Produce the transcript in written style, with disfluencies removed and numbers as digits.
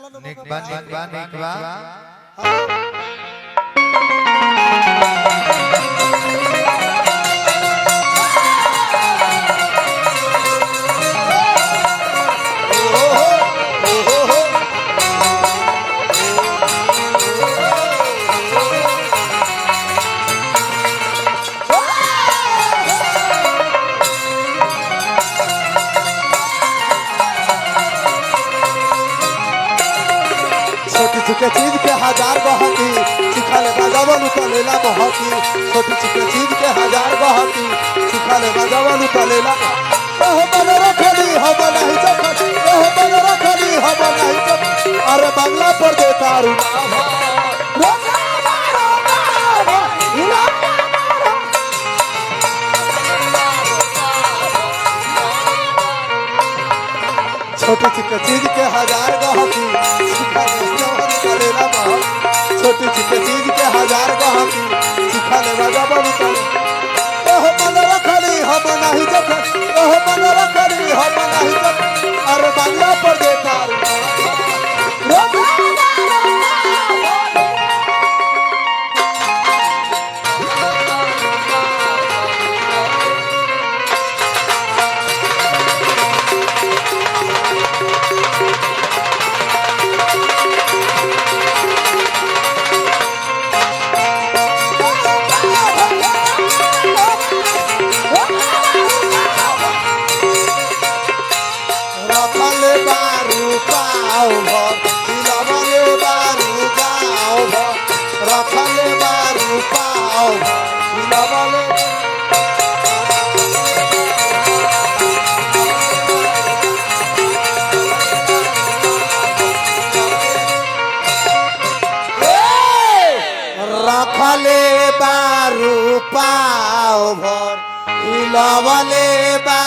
निकबा निकबा निकबा छोटी चीज के हजार बहकी सिखले बजावन तलेला बहकी छोटी चीज के हजार बहकी सिखले बजावन तलेला ओह बन रखली हम नहीं चखती ओह बन रखली हम नहीं चखती अरे बांग्ला पर दे तारू छोटी चीज के हजार बहकी छोटी चीज के हजार गहकी सिखले बजावन तले ओह मन रखली हम नहीं जखती ओह मन रखली हम नहीं जखती अरे बांग्ला पर दे तारू रखले बारू पाओ लवले रखले बारू पाओ भर लवले बा